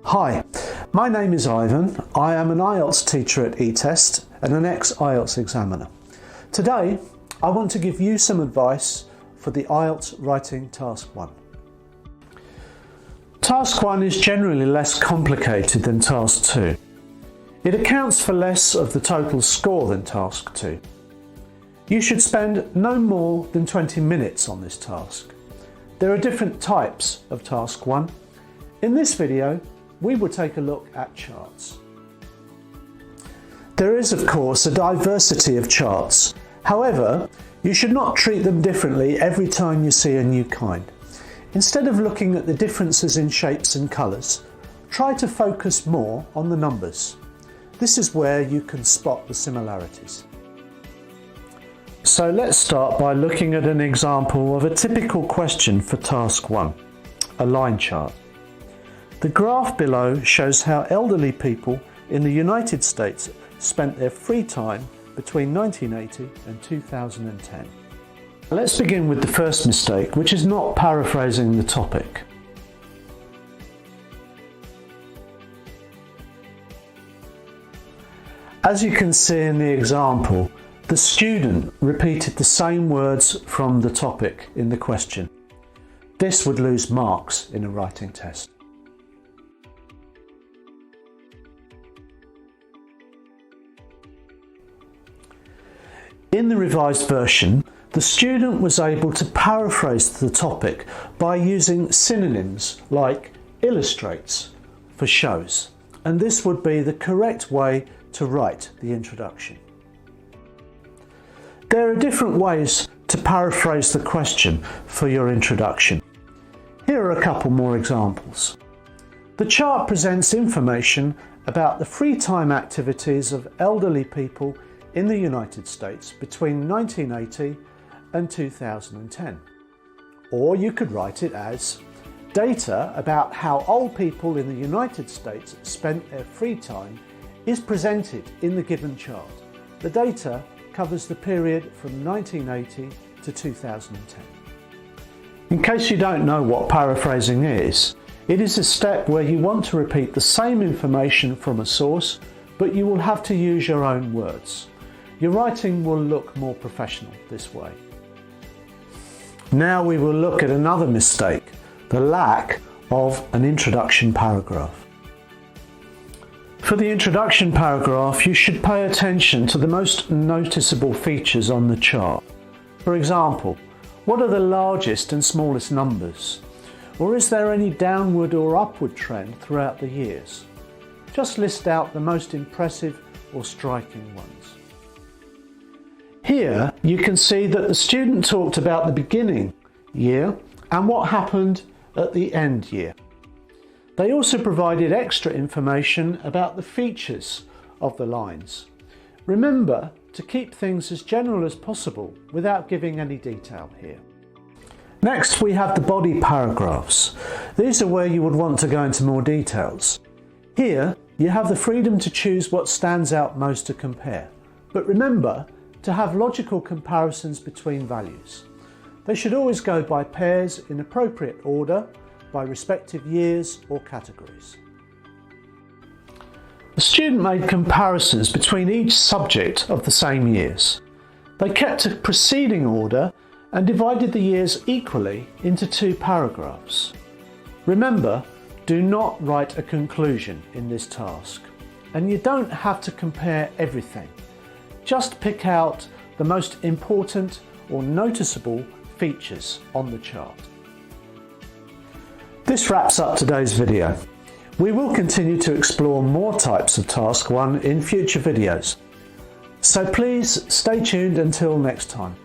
Hi, my name is Ivan. I am an Ielts teacher at ETEST and an ex-Ielts examiner. Today, I want to give you some advice for the Ielts Writing Task 1. Task 1 is generally less complicated than Task 2. It accounts for less of the total score than Task 2. You should spend no more than 20 minutes on this task. There are different types of Task 1. In this video, we will take a look at charts. There is, of course, a diversity of charts. However, you should not treat them differently every time you see a new kind. Instead of looking at the differences in shapes and colours, try to focus more on the numbers. This is where you can spot the similarities. So let's start by looking at an example of a typical question for Task 1, a line chart. The graph below shows how elderly people in the United States spent their free time between 1980 and 2010. Let's begin with the first mistake, which is not paraphrasing the topic. As you can see in the example, the student repeated the same words from the topic in the question. This would lose marks in a writing test. In the revised version, the student was able to paraphrase the topic by using synonyms like illustrates for shows, and this would be the correct way to write the introduction. There are different ways to paraphrase the question for your introduction. Here are a couple more examples. The chart presents information about the free time activities of elderly people in the United States between 1980 and 2010. Or you could write it as data about how old people in the United States spent their free time is presented in the given chart. The data covers the period from 1980 to 2010. In case you don't know what paraphrasing is, it is a step where you want to repeat the same information from a source, but you will have to use your own words. Your writing will look more professional this way. Now we will look at another mistake, the lack of an introduction paragraph. For the introduction paragraph, you should pay attention to the most noticeable features on the chart. For example, what are the largest and smallest numbers? Or is there any downward or upward trend throughout the years? Just list out the most impressive or striking ones. Here you can see that the student talked about the beginning year and what happened at the end year. They also provided extra information about the features of the lines. Remember to keep things as general as possible without giving any detail here. Next we have the body paragraphs. These are where you would want to go into more details. Here you have the freedom to choose what stands out most to compare. But remember to have logical comparisons between values. They should always go by pairs in appropriate order, by respective years or categories. The student made comparisons between each subject of the same years. They kept a preceding order and divided the years equally into two paragraphs. Remember, do not write a conclusion in this task, and you don't have to compare everything. Just pick out the most important or noticeable features on the chart. This wraps up today's video. We will continue to explore more types of Task 1 in future videos. So please stay tuned until next time.